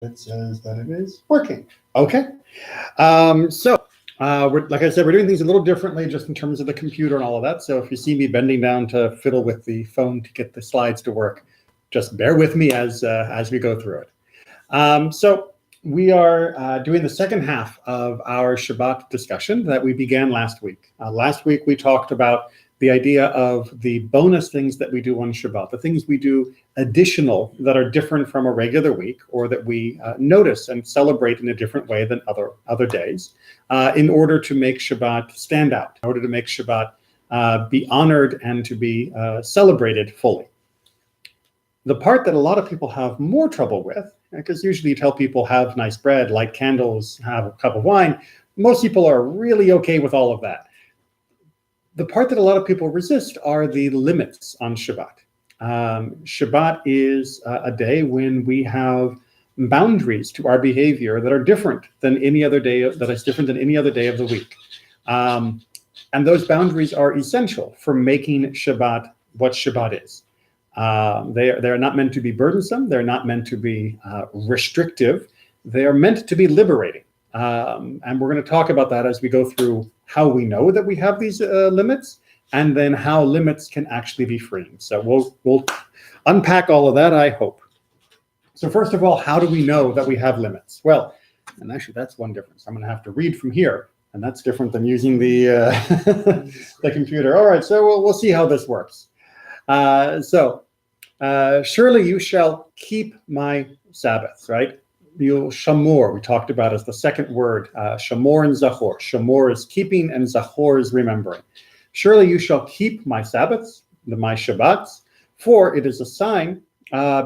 It says that it is working. Okay. Like I said, we're doing things a little differently just in terms of the computer and all of that. So if you see me bending down to fiddle with the phone to get the slides to work, just bear with me as we go through it. So we are doing the second half of our Shabbat discussion that we began last week. Last week, we talked about the idea of the bonus things that we do on Shabbat, the things we do additional that are different from a regular week, or that we notice and celebrate in a different way than other days, in order to make Shabbat stand out, in order to make Shabbat be honored and to be celebrated fully. The part that a lot of people have more trouble with, because usually you tell people have nice bread, light candles, have a cup of wine, most people are really okay with all of that. The part that a lot of people resist are the limits on Shabbat. Shabbat is a day when we have boundaries to our behavior that are different than any other day, that is different than any other day of the week. And those boundaries are essential for making Shabbat what Shabbat is. They're not meant to be burdensome. They're not meant to be restrictive. They are meant to be liberating. And we're going to talk about that as we go through how we know that we have these limits, and then how limits can actually be freeing. So we'll unpack all of that, I hope. So first of all, how do we know that we have limits? Well, and actually that's one difference. I'm going to have to read from here, and that's different than using the the computer. All right, so we'll see how this works. Surely you shall keep my Sabbaths, right? You'll shamor, we talked about as the second word, shamor and zachor. Shamor is keeping and zachor is remembering. Surely you shall keep my Sabbaths, my Shabbats, for it is a sign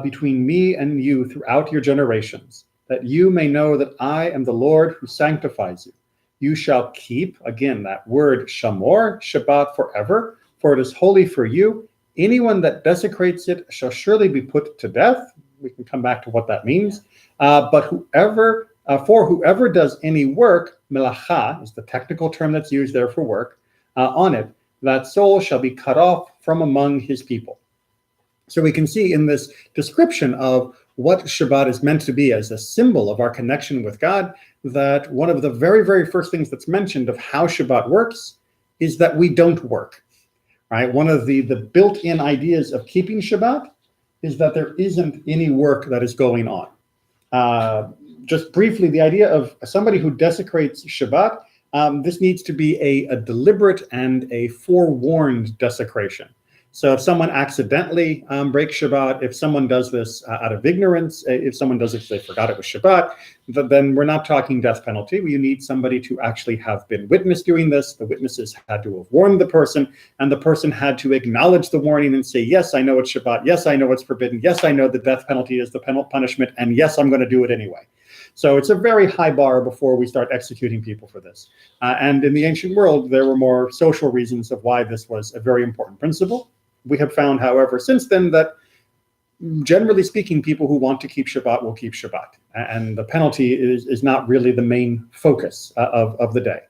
between me and you throughout your generations, that you may know that I am the Lord who sanctifies you. You shall keep, again, that word shamor, Shabbat forever, for it is holy for you. Anyone that desecrates it shall surely be put to death. We can come back to what that means. But whoever does any work, melacha is the technical term that's used there for work, on it, that soul shall be cut off from among his people. So we can see in this description of what Shabbat is meant to be as a symbol of our connection with God, that one of the very, very first things that's mentioned of how Shabbat works is that we don't work. Right? One of the built-in ideas of keeping Shabbat is that there isn't any work that is going on. Just briefly, the idea of somebody who desecrates Shabbat, this needs to be a deliberate and a forewarned desecration. So if someone accidentally breaks Shabbat, if someone does this out of ignorance, if someone does it because they forgot it was Shabbat, then we're not talking death penalty. You need somebody to actually have been witness doing this. The witnesses had to have warned the person, and the person had to acknowledge the warning and say, yes, I know it's Shabbat. Yes, I know it's forbidden. Yes, I know the death penalty is the punishment. And yes, I'm going to do it anyway. So it's a very high bar before we start executing people for this. And in the ancient world, there were more social reasons of why this was a very important principle. We have found, however, since then that generally speaking, people who want to keep Shabbat will keep Shabbat. And the penalty is not really the main focus of the day.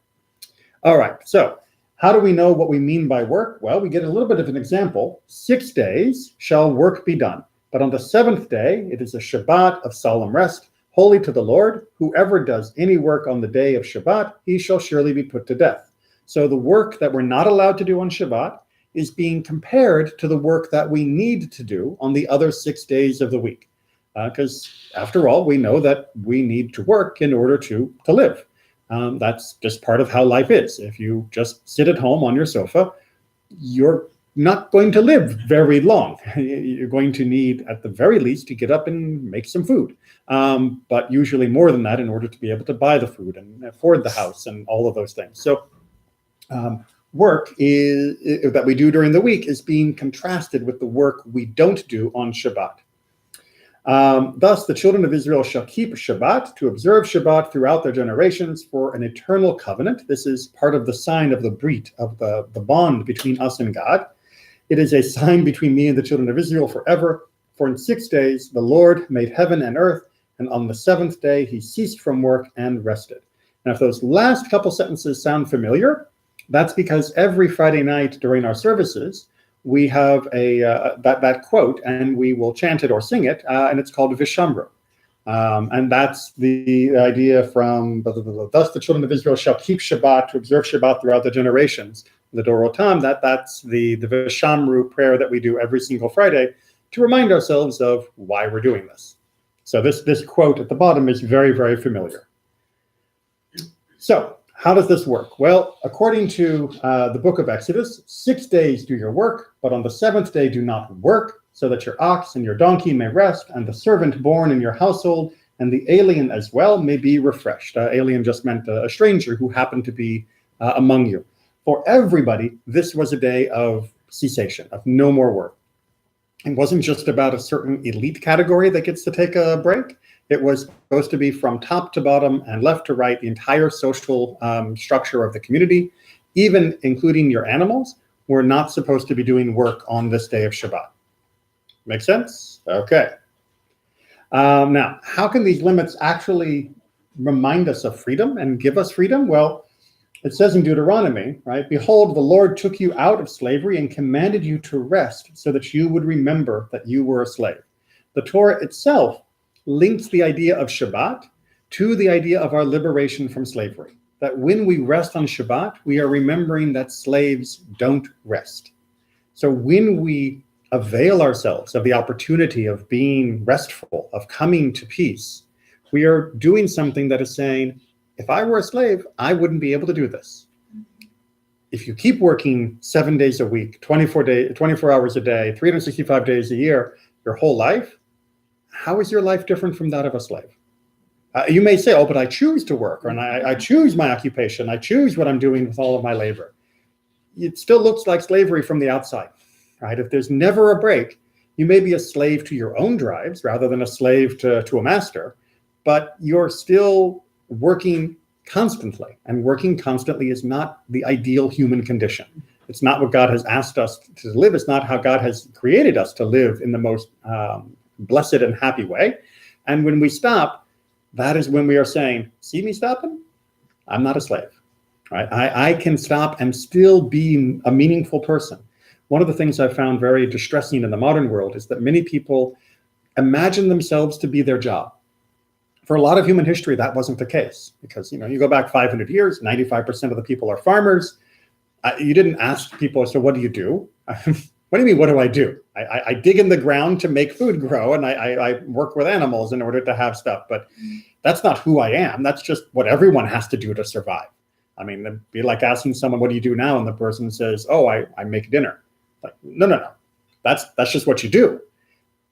All right, so how do we know what we mean by work? Well, we get a little bit of an example. 6 days shall work be done, but on the seventh day, it is a Shabbat of solemn rest, holy to the Lord. Whoever does any work on the day of Shabbat, he shall surely be put to death. So the work that we're not allowed to do on Shabbat is being compared to the work that we need to do on the other 6 days of the week. Because after all, we know that we need to work in order to live. That's just part of how life is. If you just sit at home on your sofa, you're not going to live very long. You're going to need, at the very least, to get up and make some food. But usually more than that in order to be able to buy the food and afford the house and all of those things. So work that we do during the week is being contrasted with the work we don't do on Shabbat. Thus, the children of Israel shall keep Shabbat, to observe Shabbat throughout their generations for an eternal covenant. This is part of the sign of the brit, of the bond between us and God. It is a sign between me and the children of Israel forever. For in 6 days the Lord made heaven and earth, and on the seventh day he ceased from work and rested. Now, if those last couple sentences sound familiar, that's because every Friday night during our services, we have that quote, and we will chant it or sing it, and it's called Vishamru. And that's the idea from, thus the children of Israel shall keep Shabbat, to observe Shabbat throughout the generations. The Dorotam, that's the Vishamru prayer that we do every single Friday to remind ourselves of why we're doing this. So this quote at the bottom is very, very familiar. So how does this work? Well, according to the book of Exodus, 6 days do your work, but on the seventh day do not work, so that your ox and your donkey may rest, and the servant born in your household, and the alien as well may be refreshed. Alien just meant a stranger who happened to be among you. For everybody, this was a day of cessation, of no more work. It wasn't just about a certain elite category that gets to take a break. It was supposed to be from top to bottom and left to right, the entire social structure of the community, even including your animals, were not supposed to be doing work on this day of Shabbat. Make sense? Okay. Now, how can these limits actually remind us of freedom and give us freedom? Well, it says in Deuteronomy, right? Behold, the Lord took you out of slavery and commanded you to rest so that you would remember that you were a slave. The Torah itself links the idea of Shabbat to the idea of our liberation from slavery. That when we rest on Shabbat, we are remembering that slaves don't rest. So when we avail ourselves of the opportunity of being restful, of coming to peace, we are doing something that is saying, if I were a slave, I wouldn't be able to do this. If you keep working 7 days a week, 24 hours a day, 365 days a year, your whole life, how is your life different from that of a slave? You may say, oh, but I choose to work, and I choose my occupation. I choose what I'm doing with all of my labor. It still looks like slavery from the outside, right? If there's never a break, you may be a slave to your own drives rather than a slave to a master, but you're still working constantly, and working constantly is not the ideal human condition. It's not what God has asked us to live. It's not how God has created us to live in the most blessed and happy way. And when we stop, that is when we are saying, see me stopping? I'm not a slave, right? I can stop and still be a meaningful person. One of the things I found very distressing in the modern world is that many people imagine themselves to be their job. For a lot of human history, that wasn't the case, because you go back 500 years, 95% of the people are farmers. You didn't ask people, so what do you do? What do you mean, what do I do? I dig in the ground to make food grow, and I work with animals in order to have stuff. But that's not who I am. That's just what everyone has to do to survive. I mean, it'd be like asking someone, what do you do now? And the person says, oh, I make dinner. Like, no. That's just what you do.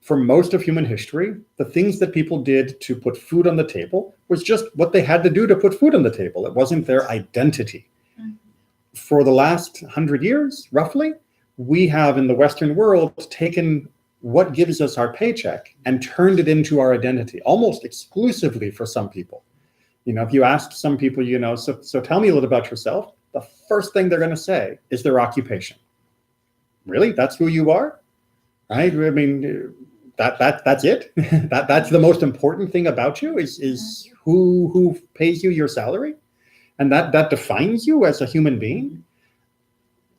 For most of human history, the things that people did to put food on the table was just what they had to do to put food on the table. It wasn't their identity. For the last 100 years, roughly, we have in the Western world taken what gives us our paycheck and turned it into our identity, almost exclusively for some people. If you ask some people, so tell me a little about yourself, the first thing they're going to say is their occupation. Really? That's who you are? Right? I mean, that's it. That's the most important thing about you is who pays you your salary, and that defines you as a human being.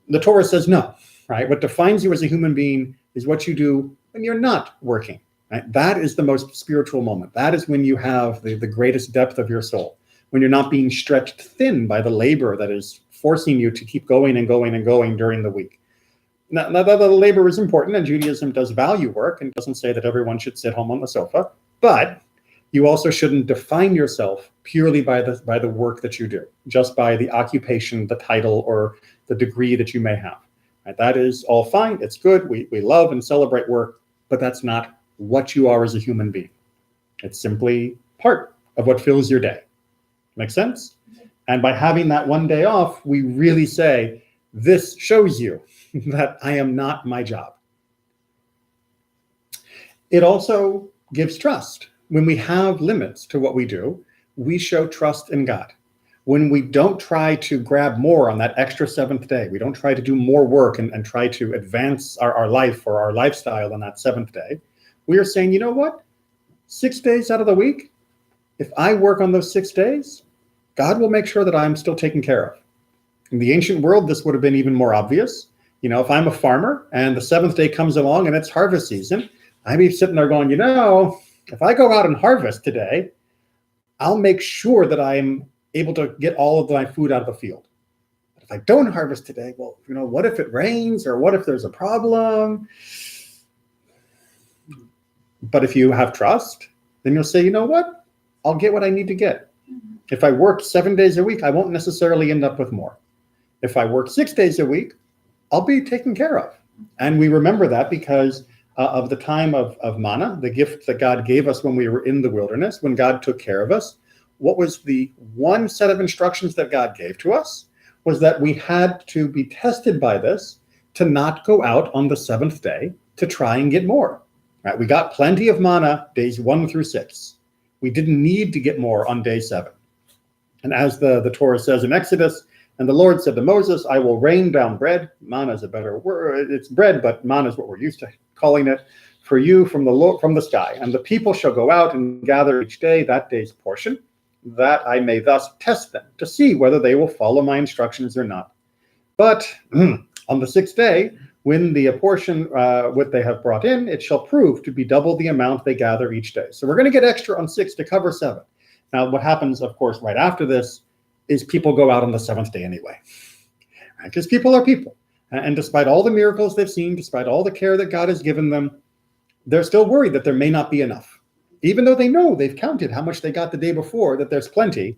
The Torah says no, right? What defines you as a human being is what you do when you're not working. Right? That is the most spiritual moment. That is when you have the greatest depth of your soul, when you're not being stretched thin by the labor that is forcing you to keep going and going and going during the week. Now, the labor is important, and Judaism does value work and doesn't say that everyone should sit home on the sofa, but you also shouldn't define yourself purely by the work that you do, just by the occupation, the title, or the degree that you may have. Right? That is all fine. It's good. We love and celebrate work, but that's not what you are as a human being. It's simply part of what fills your day. Make sense? And by having that one day off, we really say, this shows you that I am not my job. It also gives trust. When we have limits to what we do, we show trust in God. When we don't try to grab more on that extra seventh day, we don't try to do more work and try to advance our life or our lifestyle on that seventh day, we are saying, you know what? 6 days out of the week, if I work on those 6 days, God will make sure that I'm still taken care of. In the ancient world, this would have been even more obvious. If I'm a farmer and the seventh day comes along and it's harvest season, I'd be sitting there going, if I go out and harvest today, I'll make sure that I'm able to get all of my food out of the field. But if I don't harvest today, well, what if it rains, or what if there's a problem? But if you have trust, then you'll say, you know what? I'll get what I need to get. If I work 7 days a week, I won't necessarily end up with more. If I work 6 days a week, I'll be taken care of. And we remember that because of the time of manna, the gift that God gave us when we were in the wilderness, when God took care of us. What was the one set of instructions that God gave to us was that we had to be tested by this to not go out on the seventh day to try and get more. Right? We got plenty of manna days 1 through 6. We didn't need to get more on day 7. And as the Torah says in Exodus, and the Lord said to Moses, I will rain down bread. Manna is a better word. It's bread, but manna is what we're used to calling it, for you from the sky. And the people shall go out and gather each day that day's portion, that I may thus test them to see whether they will follow my instructions or not. But on the 6th day, when the portion what they have brought in, it shall prove to be double the amount they gather each day. So we're going to get extra on 6 to cover 7. Now, what happens, of course, right after this is people go out on the 7th day anyway, right? Because people are people. And despite all the miracles they've seen, despite all the care that God has given them, they're still worried that there may not be enough. Even though they know they've counted how much they got the day before, that there's plenty,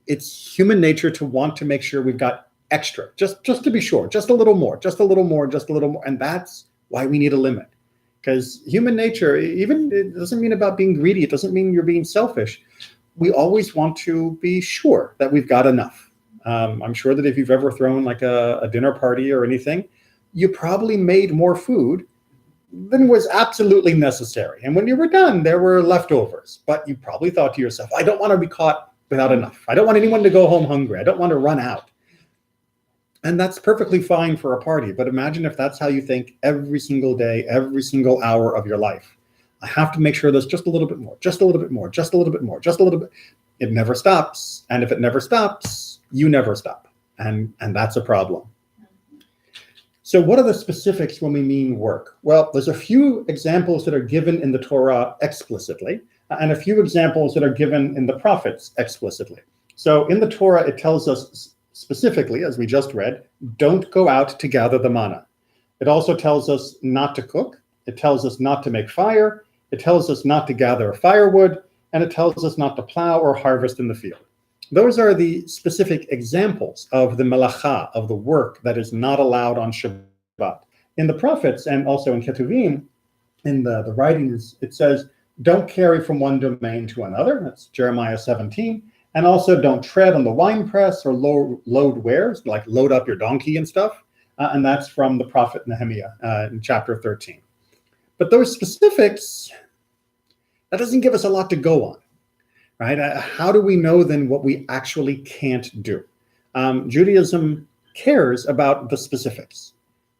it's human nature to want to make sure we've got extra, just to be sure, just a little more, just a little more, just a little more. And that's why we need a limit. Because human nature, even it doesn't mean about being greedy. It doesn't mean you're being selfish. We always want to be sure that we've got enough. I'm sure that if you've ever thrown like a dinner party or anything, you probably made more food than was absolutely necessary. And when you were done, there were leftovers. But you probably thought to yourself, I don't want to be caught without enough. I don't want anyone to go home hungry. I don't want to run out. And that's perfectly fine for a party. But imagine if that's how you think every single day, every single hour of your life. I have to make sure there's just a little bit more, just a little bit more, just a little bit more, just a little bit. It never stops. And if it never stops, you never stop. And that's a problem. So what are the specifics when we mean work? Well, there's a few examples that are given in the Torah explicitly, and a few examples that are given in the prophets explicitly. So in the Torah, it tells us specifically, as we just read, don't go out to gather the manna. It also tells us not to cook. It tells us not to make fire. It tells us not to gather firewood, and it tells us not to plow or harvest in the field. Those are the specific examples of the melacha, of the work that is not allowed on Shabbat. In the prophets and also in Ketuvim, in the writings, it says, don't carry from one domain to another. That's Jeremiah 17. And also don't tread on the winepress or load wares, like load up your donkey and stuff. And that's from the prophet Nehemiah in chapter 13. But those specifics, that doesn't give us a lot to go on, right? How do we know then what we actually can't do? Judaism cares about the specifics,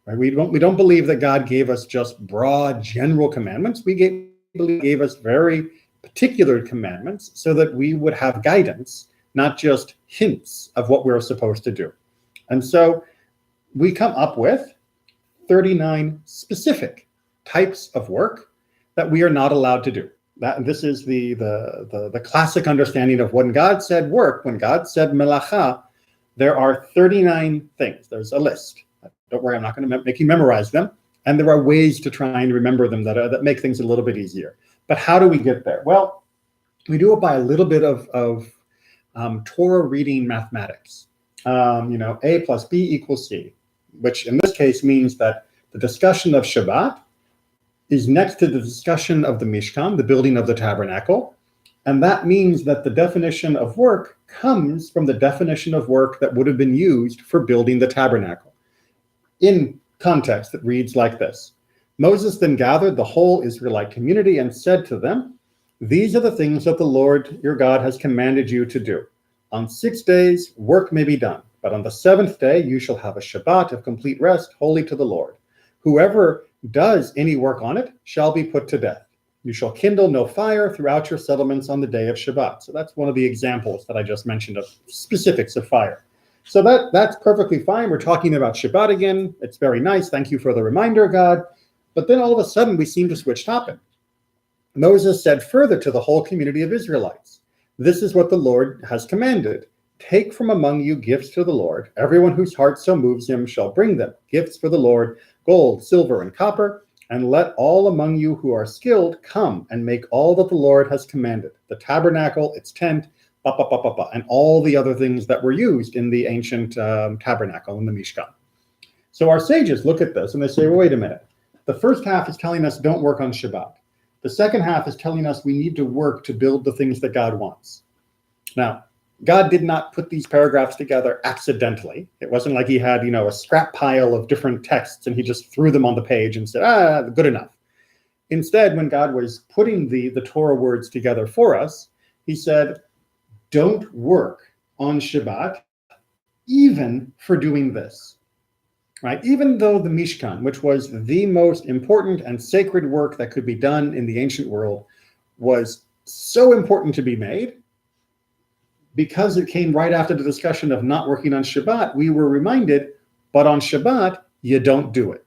right? We don't believe that God gave us just broad general commandments. We gave us very particular commandments so that we would have guidance, not just hints of what we're supposed to do. And so we come up with 39 specific types of work that we are not allowed to do. This is the classic understanding of when God said work, when God said melacha, there are 39 things. There's a list. Don't worry, I'm not going to make you memorize them. And there are ways to try and remember them that make things a little bit easier. But how do we get there? Well, we do it by a little bit of Torah reading mathematics. A plus B equals C, which in this case means that the discussion of Shabbat is next to the discussion of the Mishkan, the building of the tabernacle. And that means that the definition of work comes from the definition of work that would have been used for building the tabernacle. In context, it reads like this. Moses then gathered the whole Israelite community and said to them, these are the things that the Lord your God has commanded you to do. On 6 days, work may be done, but on the 7th day, you shall have a Shabbat of complete rest, holy to the Lord. Whoever does any work on it shall be put to death. You shall kindle no fire throughout your settlements on the day of Shabbat. So that's one of the examples that I just mentioned of specifics of fire. So that's perfectly fine. We're talking about Shabbat again. It's very nice. Thank you for the reminder, God. But then all of a sudden we seem to switch topic. Moses said further to the whole community of Israelites, "This is what the Lord has commanded. Take from among you gifts to the Lord. Everyone whose heart so moves him shall bring them, gifts for the Lord, gold, silver, and copper. And let all among you who are skilled come and make all that the Lord has commanded, the tabernacle, its tent, and all the other things that were used in the ancient tabernacle in the Mishkan." So our sages look at this and they say, well, wait a minute. The first half is telling us don't work on Shabbat. The second half is telling us we need to work to build the things that God wants. Now, God did not put these paragraphs together accidentally. It wasn't like he had, a scrap pile of different texts and he just threw them on the page and said, good enough. Instead, when God was putting the Torah words together for us, he said, don't work on Shabbat, even for doing this. Right? Even though the Mishkan, which was the most important and sacred work that could be done in the ancient world, was so important to be made, because it came right after the discussion of not working on Shabbat, we were reminded, but on Shabbat, you don't do it.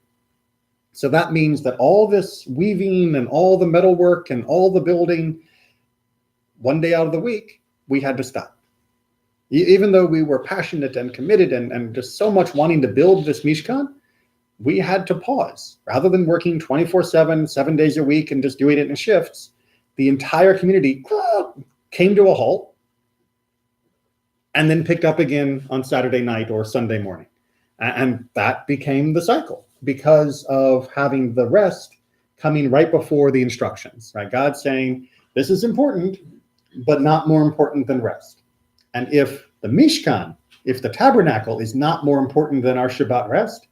So that means that all this weaving and all the metalwork and all the building, one day out of the week, we had to stop. Even though we were passionate and committed and just so much wanting to build this Mishkan, we had to pause. Rather than working 24/7, 7 days a week and just doing it in shifts, the entire community came to a halt and then picked up again on Saturday night or Sunday morning. And that became the cycle because of having the rest coming right before the instructions, right? God saying, this is important, but not more important than rest. And if the Mishkan, if the tabernacle is not more important than our Shabbat rest,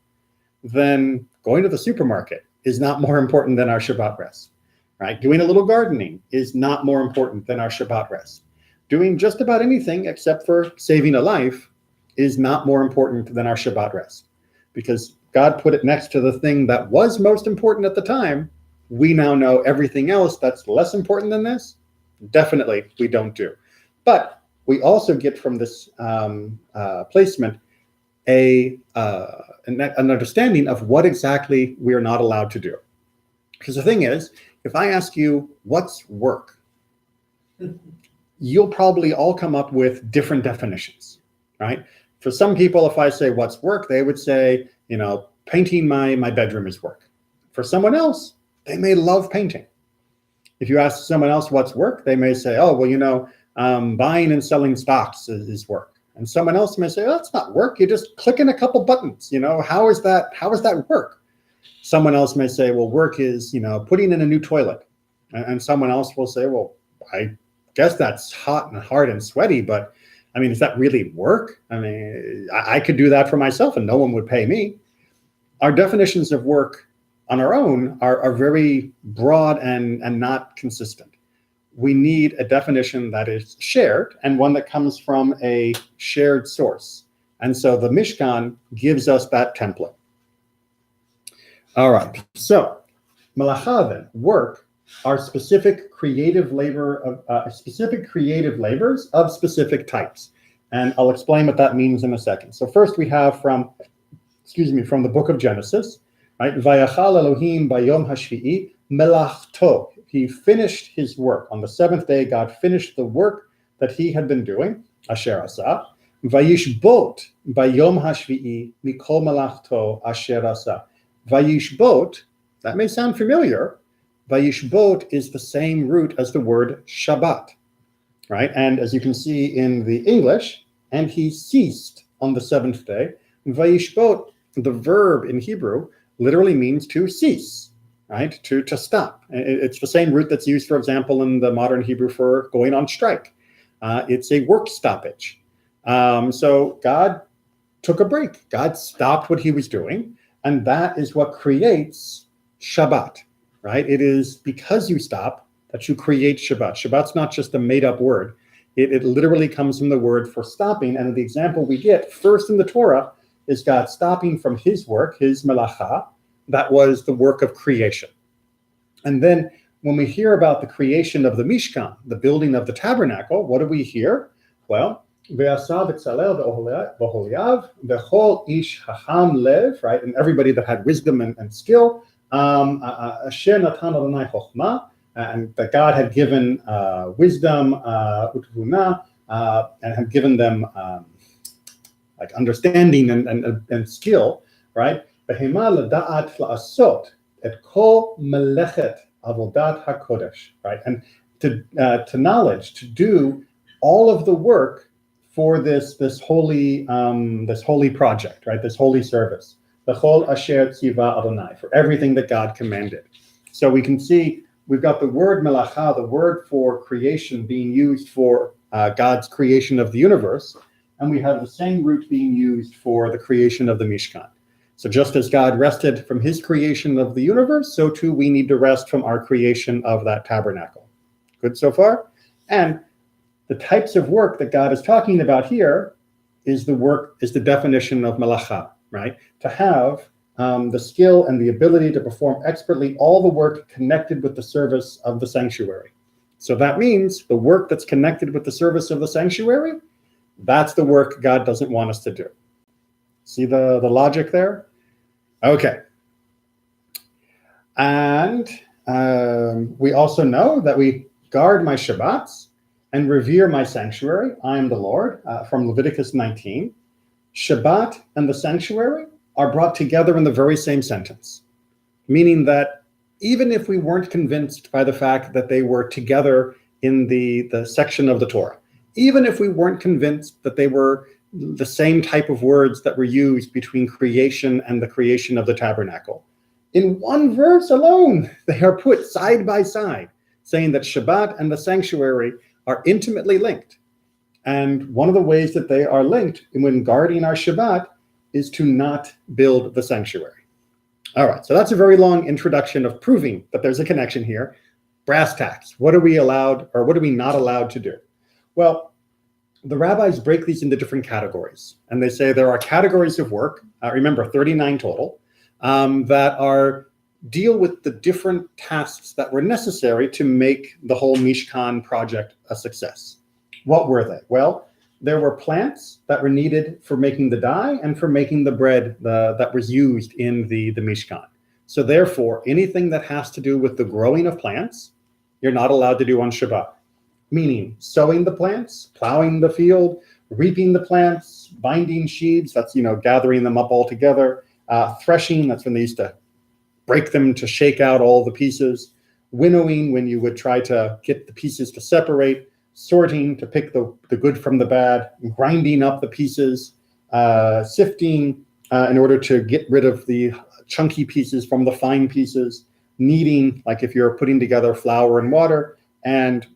then going to the supermarket is not more important than our Shabbat rest, right? Doing a little gardening is not more important than our Shabbat rest. Doing just about anything except for saving a life is not more important than our Shabbat rest. Because God put it next to the thing that was most important at the time, we now know everything else that's less important than this, definitely we don't do. But we also get from this placement an understanding of what exactly we are not allowed to do. Because the thing is, if I ask you, what's work? You'll probably all come up with different definitions, right? For some people, if I say what's work, they would say, painting my bedroom is work. For someone else, they may love painting. If you ask someone else what's work, they may say, oh, well, buying and selling stocks is work. And someone else may say, oh, that's not work. You're just clicking a couple buttons. How is that work? Someone else may say, well, work is, putting in a new toilet. And someone else will say, well, I guess that's hot and hard and sweaty, but is that really work? I could do that for myself and no one would pay me. Our definitions of work on our own are very broad and not consistent. We need a definition that is shared and one that comes from a shared source. And so the Mishkan gives us that template. All right, so malacha then, work, are specific creative labors of specific types. And I'll explain what that means in a second. So first we have from the book of Genesis, right? Vayachal Elohim bayom hashvi'i melachto. He finished his work. On the seventh day, God finished the work that he had been doing, asher asa. Vayishbot bayom hashvi'i mikol melachto asher asa. Vayishbot, that may sound familiar. Vayishbot is the same root as the word Shabbat, right? And as you can see in the English, and he ceased on the seventh day. Vayishbot, the verb in Hebrew, literally means to cease, right? To stop. It's the same root that's used, for example, in the modern Hebrew for going on strike. It's a work stoppage. So God took a break. God stopped what he was doing, and that is what creates Shabbat, right? It is because you stop that you create Shabbat. Shabbat's not just a made-up word. It literally comes from the word for stopping, and the example we get first in the Torah is God stopping from his work, his melacha, that was the work of creation. And then when we hear about the creation of the Mishkan, the building of the tabernacle, what do we hear? Well, Ve'asa v'tzalel v'holiav v'chol ish hacham lev, right? And everybody that had wisdom and skill, asher natan Adonai chokhmah, and that God had given wisdom, utvuna, and had given them like understanding and skill, right? Behema leda'at la'asot et kol melechet avodat hakodesh, right? And to knowledge, to do all of the work for this holy project, right? This holy service. B'chol asher tziva Adonai, for everything that God commanded. So we can see we've got the word melacha, the word for creation, being used for God's creation of the universe, and we have the same root being used for the creation of the Mishkan. So just as God rested from his creation of the universe, so too we need to rest from our creation of that tabernacle. Good so far? And the types of work that God is talking about here is the definition of melacha, right? To have the skill and the ability to perform expertly all the work connected with the service of the sanctuary. So that means the work that's connected with the service of the sanctuary, that's the work God doesn't want us to do. See the logic there? Okay. And we also know that we guard my Shabbats and revere my sanctuary. I am the Lord, from Leviticus 19. Shabbat and the sanctuary are brought together in the very same sentence, meaning that even if we weren't convinced by the fact that they were together in the section of the Torah, even if we weren't convinced that they were the same type of words that were used between creation and the creation of the tabernacle, in one verse alone, they are put side by side, saying that Shabbat and the sanctuary are intimately linked. And one of the ways that they are linked when guarding our Shabbat is to not build the sanctuary. All right, so that's a very long introduction of proving that there's a connection here. Brass tacks, what are we allowed or what are we not allowed to do? Well, the rabbis break these into different categories, and they say there are categories of work, remember 39 total, that deal with the different tasks that were necessary to make the whole Mishkan project a success. What were they? Well, there were plants that were needed for making the dye and for making the bread that was used in the Mishkan. So therefore, anything that has to do with the growing of plants, you're not allowed to do on Shabbat. Meaning sowing the plants, plowing the field, reaping the plants, binding sheaves, that's, gathering them up all together, threshing, that's when they used to break them to shake out all the pieces, winnowing, when you would try to get the pieces to separate, sorting to pick the good from the bad, grinding up the pieces, sifting in order to get rid of the chunky pieces from the fine pieces, kneading, like if you're putting together flour and water, and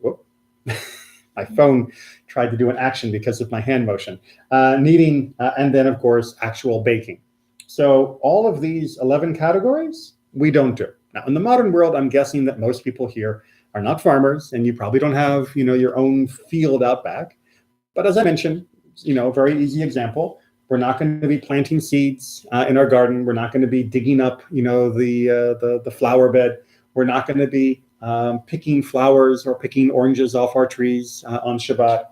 my phone tried to do an action because of my hand motion, kneading, and then of course actual baking. So all of these 11 categories we don't do. Now in the modern world, I'm guessing that most people here are not farmers, and you probably don't have, your own field out back. But as I mentioned, very easy example, we're not going to be planting seeds in our garden. We're not going to be digging up, the flower bed. We're not going to be picking flowers or picking oranges off our trees on Shabbat.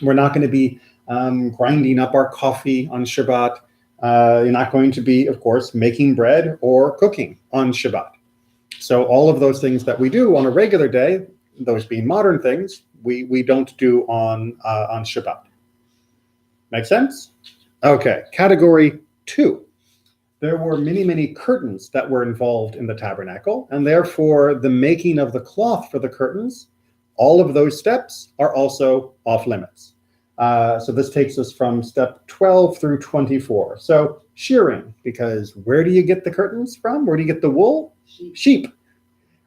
We're not going to be grinding up our coffee on Shabbat. You're not going to be, of course, making bread or cooking on Shabbat. So all of those things that we do on a regular day, those being modern things, we don't do on Shabbat. Make sense? Okay, category 2. There were many, many curtains that were involved in the tabernacle, and therefore the making of the cloth for the curtains, all of those steps are also off limits. So this takes us from step 12 through 24. So shearing, because where do you get the curtains from? Where do you get the wool? Sheep.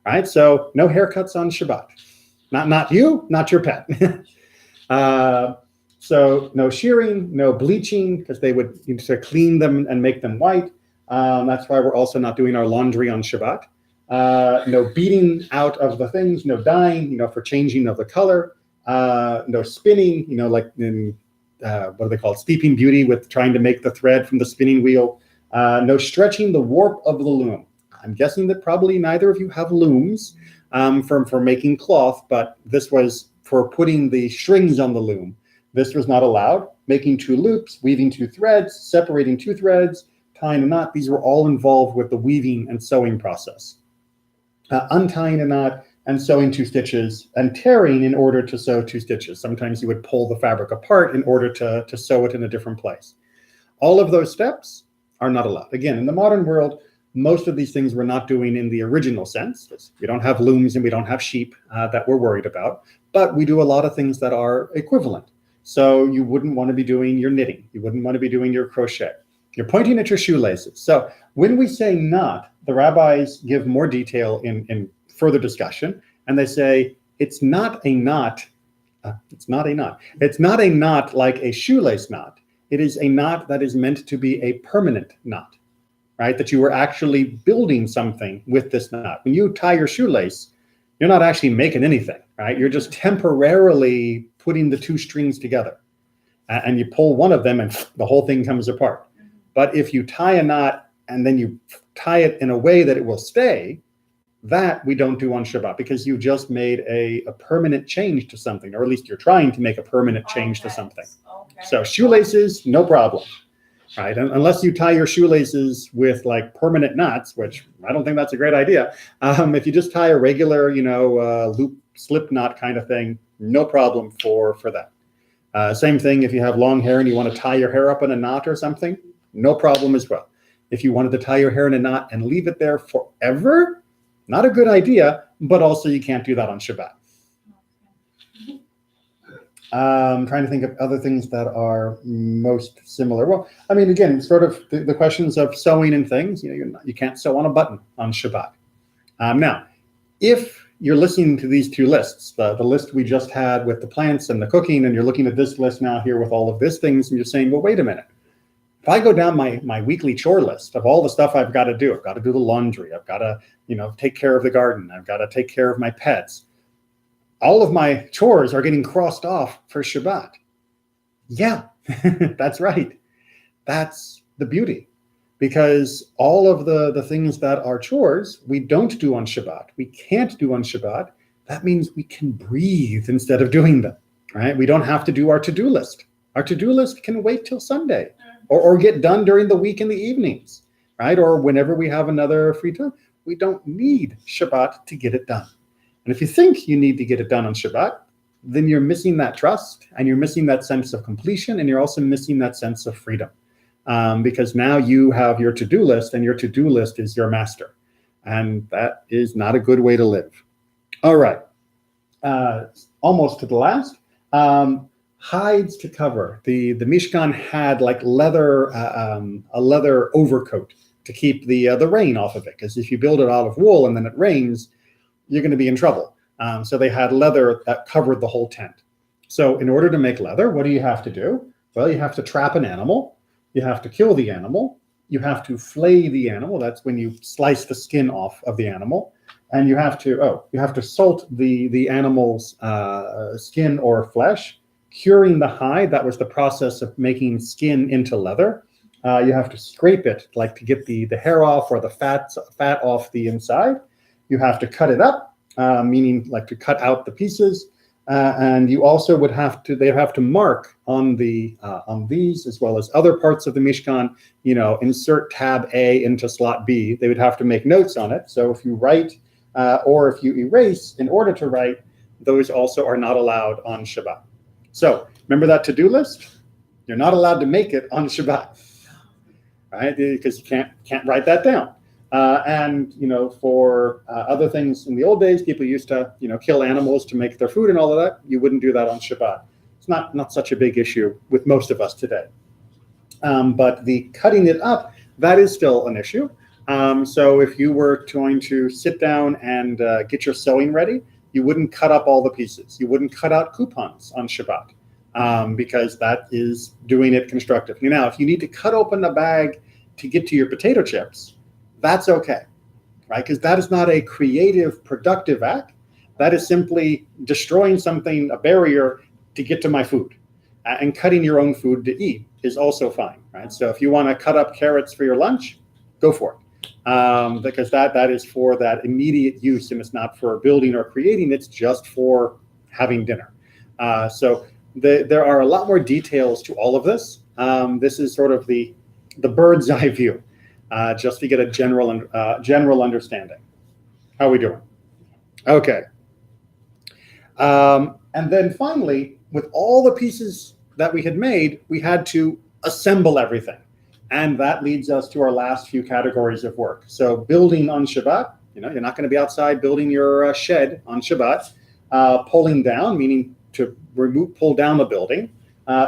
Right? So no haircuts on Shabbat. Not you, not your pet. So no shearing, no bleaching, because they would need to clean them and make them white. That's why we're also not doing our laundry on Shabbat. No beating out of the things, no dyeing, for changing of the color. No spinning, like in, what do they call it? Sleeping Beauty, with trying to make the thread from the spinning wheel. No stretching the warp of the loom. I'm guessing that probably neither of you have looms for making cloth, but this was for putting the strings on the loom. This was not allowed. Making 2 loops, weaving 2 threads, separating 2 threads, tying a knot. These were all involved with the weaving and sewing process. Untying a knot, and sewing 2 stitches and tearing in order to sew 2 stitches. Sometimes you would pull the fabric apart in order to sew it in a different place. All of those steps are not allowed. Again, in the modern world, most of these things we're not doing in the original sense. We don't have looms and we don't have sheep that we're worried about, but we do a lot of things that are equivalent. So you wouldn't want to be doing your knitting. You wouldn't want to be doing your crochet. You're pointing at your shoelaces. So when we say not, the rabbis give more detail in further discussion, and they say it's not a knot. It's not a knot. It's not a knot like a shoelace knot. It is a knot that is meant to be a permanent knot, right? That you are actually building something with this knot. When you tie your shoelace, you're not actually making anything, right? You're just temporarily putting the 2 strings together, and you pull one of them and the whole thing comes apart. But if you tie a knot and then you tie it in a way that it will stay, that we don't do on Shabbat, because you just made a permanent change to something, or at least you're trying to make a permanent change to something. So shoelaces, no problem, right? Unless you tie your shoelaces with like permanent knots, which I don't think that's a great idea. If you just tie a regular, loop slip knot kind of thing, no problem for that. Same thing if you have long hair and you want to tie your hair up in a knot or something, no problem as well. If you wanted to tie your hair in a knot and leave it there forever, not a good idea, but also you can't do that on Shabbat. I'm trying to think of other things that are most similar. Well, I mean, again, sort of the questions of sewing and things, you can't sew on a button on Shabbat. Now, if you're listening to these 2 lists, the list we just had with the plants and the cooking, and you're looking at this list now here with all of these things, and you're saying, well, wait a minute. If I go down my weekly chore list of all the stuff I've got to do, I've got to do the laundry, I've got to, take care of the garden, I've got to take care of my pets. All of my chores are getting crossed off for Shabbat. Yeah, that's right. That's the beauty. Because all of the things that are chores, we don't do on Shabbat. We can't do on Shabbat. That means we can breathe instead of doing them, right? We don't have to do our to-do list. Our to-do list can wait till Sunday. Or get done during the week in the evenings, right? Or whenever we have another free time. We don't need Shabbat to get it done. And if you think you need to get it done on Shabbat, then you're missing that trust, and you're missing that sense of completion, and you're also missing that sense of freedom. Because now you have your to-do list, and your to-do list is your master. And that is not a good way to live. All right. Almost to the last. Hides to cover. The Mishkan had like leather, a leather overcoat to keep the rain off of it. Because if you build it out of wool and then it rains, you're going to be in trouble. So they had leather that covered the whole tent. So in order to make leather, what do you have to do? Well, you have to trap an animal. You have to kill the animal. You have to flay the animal. That's when you slice the skin off of the animal. And you have to salt the animal's skin or flesh. Curing the hide, that was the process of making skin into leather. You have to scrape it, like to get the hair off or the fat off the inside. You have to cut it up, meaning like to cut out the pieces. And you also they have to mark on these as well as other parts of the Mishkan, insert tab A into slot B. They would have to make notes on it. So if you write or if you erase in order to write, those also are not allowed on Shabbat. So remember that to-do list? You're not allowed to make it on Shabbat, right? Because you can't write that down. And for other things in the old days, people used to kill animals to make their food and all of that. You wouldn't do that on Shabbat. It's not such a big issue with most of us today. But the cutting it up, that is still an issue. So if you were going to sit down and get your sewing ready, you wouldn't cut up all the pieces. You wouldn't cut out coupons on Shabbat because that is doing it constructively. Now, if you need to cut open a bag to get to your potato chips, that's okay, right? Because that is not a creative, productive act. That is simply destroying something, a barrier to get to my food. And cutting your own food to eat is also fine, right? So if you want to cut up carrots for your lunch, go for it. Because that is for that immediate use, and it's not for building or creating, it's just for having dinner. So there are a lot more details to all of this. This is sort of the bird's eye view, just to get a general understanding. How are we doing? Okay. And then finally, with all the pieces that we had made, we had to assemble everything. And that leads us to our last few categories of work. So building on Shabbat, you're not going to be outside building your shed on Shabbat. Pulling down, meaning to pull down the building.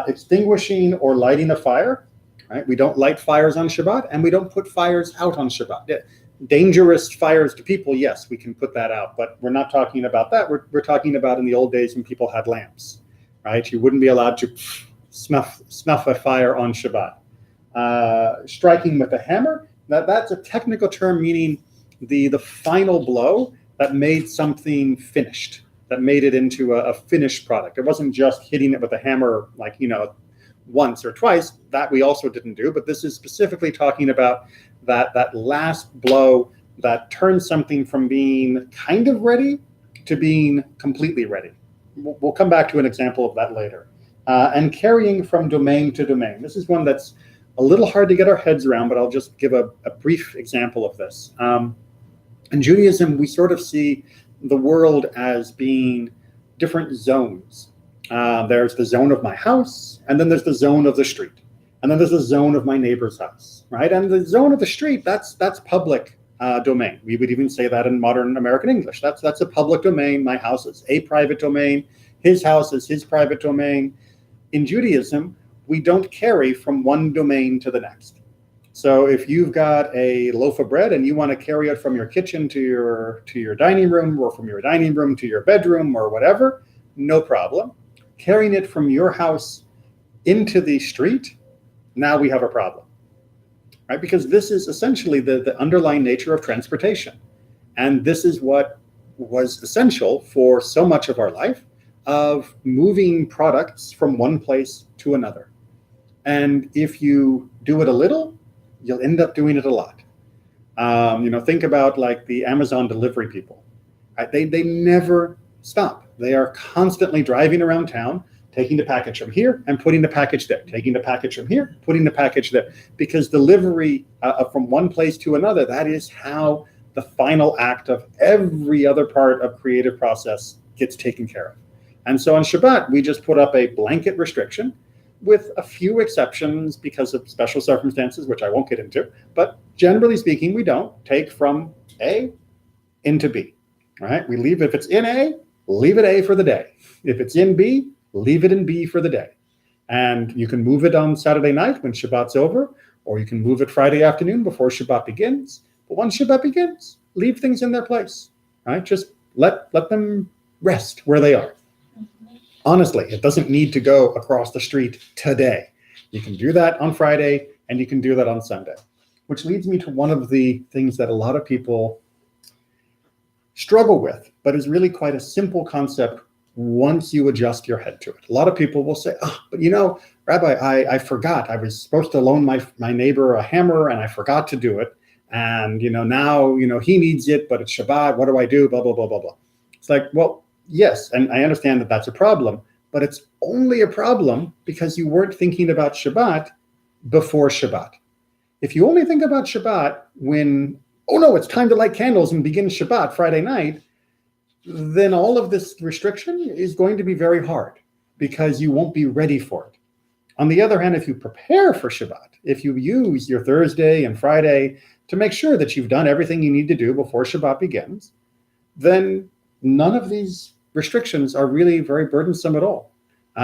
Extinguishing or lighting a fire. Right? We don't light fires on Shabbat, and we don't put fires out on Shabbat. Dangerous fires to people, yes, we can put that out, but we're not talking about that. We're talking about in the old days when people had lamps, right? You wouldn't be allowed to snuff a fire on Shabbat. Striking with a hammer, that's a technical term meaning the final blow that made something finished, that made it into a finished product. It wasn't just hitting it with a hammer like, once or twice. That we also didn't do, but this is specifically talking about that last blow that turns something from being kind of ready to being completely ready. We'll come back to an example of that later. And carrying from domain to domain. This is one that's a little hard to get our heads around, but I'll just give a brief example of this. In Judaism, we sort of see the world as being different zones. There's the zone of my house, and then there's the zone of the street. And then there's the zone of my neighbor's house, right? And the zone of the street, that's public domain. We would even say that in modern American English. That's a public domain. My house is a private domain. His house is his private domain. In Judaism, we don't carry from one domain to the next. So if you've got a loaf of bread and you want to carry it from your kitchen to your dining room, or from your dining room to your bedroom or whatever, no problem. Carrying it from your house into the street, now we have a problem, right? Because this is essentially the underlying nature of transportation. And this is what was essential for so much of our life, of moving products from one place to another. And if you do it a little, you'll end up doing it a lot. Think about like the Amazon delivery people. Right? They never stop. They are constantly driving around town, taking the package from here and putting the package there, taking the package from here, putting the package there, because delivery from one place to another, that is how the final act of every other part of creative process gets taken care of. And so on Shabbat, we just put up a blanket restriction with a few exceptions because of special circumstances, which I won't get into. But generally speaking, we don't take from A into B, right? We leave, if it's in A, leave it A for the day. If it's in B, leave it in B for the day. And you can move it on Saturday night when Shabbat's over, or you can move it Friday afternoon before Shabbat begins. But once Shabbat begins, leave things in their place, right? Just let them rest where they are. Honestly, it doesn't need to go across the street today. You can do that on Friday, and you can do that on Sunday. Which leads me to one of the things that a lot of people struggle with, but is really quite a simple concept once you adjust your head to it. A lot of people will say, but Rabbi, I forgot. I was supposed to loan my neighbor a hammer, and I forgot to do it. And, now, he needs it, but it's Shabbat. What do I do? Blah, blah, blah, blah, blah. It's like, well, yes, and I understand that that's a problem, but it's only a problem because you weren't thinking about Shabbat before Shabbat. If you only think about Shabbat when, it's time to light candles and begin Shabbat Friday night, then all of this restriction is going to be very hard because you won't be ready for it. On the other hand, if you prepare for Shabbat, if you use your Thursday and Friday to make sure that you've done everything you need to do before Shabbat begins, then none of these restrictions are really very burdensome at all.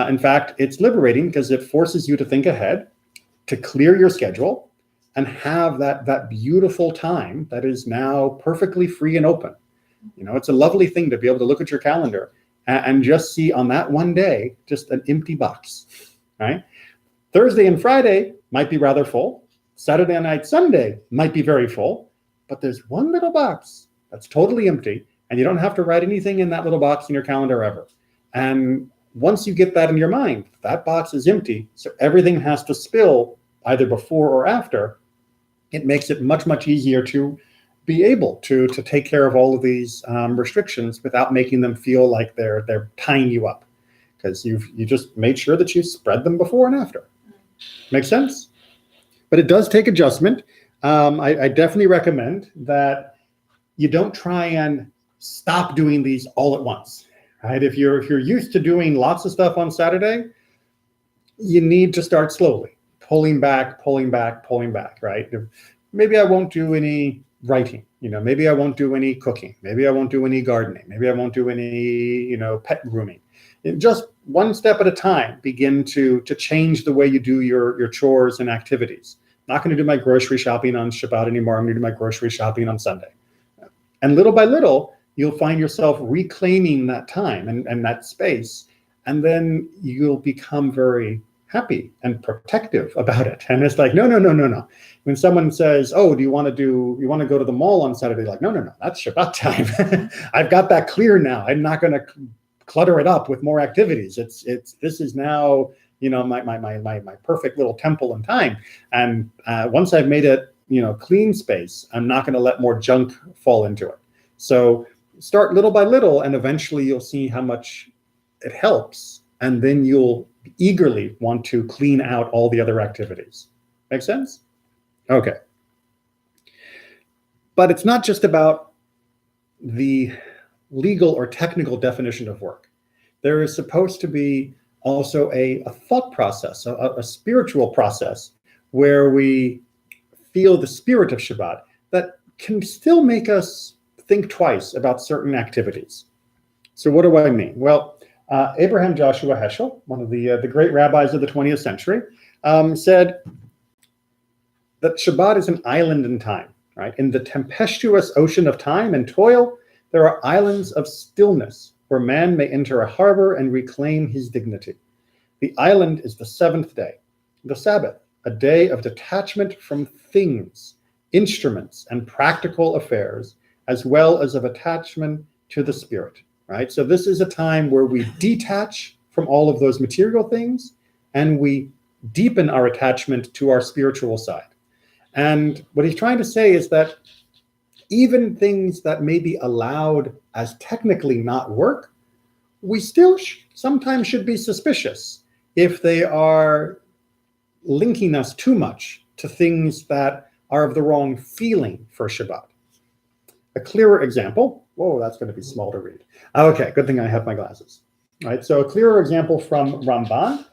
In fact, it's liberating because it forces you to think ahead, to clear your schedule, and have that beautiful time that is now perfectly free and open. It's a lovely thing to be able to look at your calendar and just see on that one day, just an empty box, right? Thursday and Friday might be rather full. Saturday night, Sunday might be very full, but there's one little box that's totally empty. And you don't have to write anything in that little box in your calendar ever. And once you get that in your mind, that box is empty, so everything has to spill either before or after. It makes it much, much easier to be able to take care of all of these restrictions without making them feel like they're tying you up, because you just made sure that you spread them before and after. Make sense? But it does take adjustment. I definitely recommend that you don't try and stop doing these all at once, right? If you're used to doing lots of stuff on Saturday, you need to start slowly, pulling back, right? Maybe I won't do any writing, maybe I won't do any cooking, maybe I won't do any gardening, maybe I won't do any, pet grooming. Just one step at a time, begin to change the way you do your chores and activities. I'm not going to do my grocery shopping on Shabbat anymore. I'm going to do my grocery shopping on Sunday. And little by little, you'll find yourself reclaiming that time and that space. And then you'll become very happy and protective about it. And it's like, no. When someone says, oh, you want to go to the mall on Saturday? Like, no, that's Shabbat time. I've got that clear now. I'm not going to clutter it up with more activities. This is now, my perfect little temple and time. And once I've made it, clean space, I'm not going to let more junk fall into it. So start little by little, and eventually you'll see how much it helps. And then you'll eagerly want to clean out all the other activities. Make sense? Okay. But it's not just about the legal or technical definition of work. There is supposed to be also a thought process, a spiritual process, where we feel the spirit of Shabbat that can still make us think twice about certain activities. So what do I mean? Well, Abraham Joshua Heschel, one of the great rabbis of the 20th century, said that Shabbat is an island in time, right? In the tempestuous ocean of time and toil, there are islands of stillness where man may enter a harbor and reclaim his dignity. The island is the seventh day, the Sabbath, a day of detachment from things, instruments, and practical affairs, as well as of attachment to the spirit, right? So this is a time where we detach from all of those material things and we deepen our attachment to our spiritual side. And what he's trying to say is that even things that may be allowed as technically not work, we still sometimes should be suspicious if they are linking us too much to things that are of the wrong feeling for Shabbat. A clearer example, whoa, that's going to be small to read. Okay, good thing I have my glasses. All right, so a clearer example from Ramban,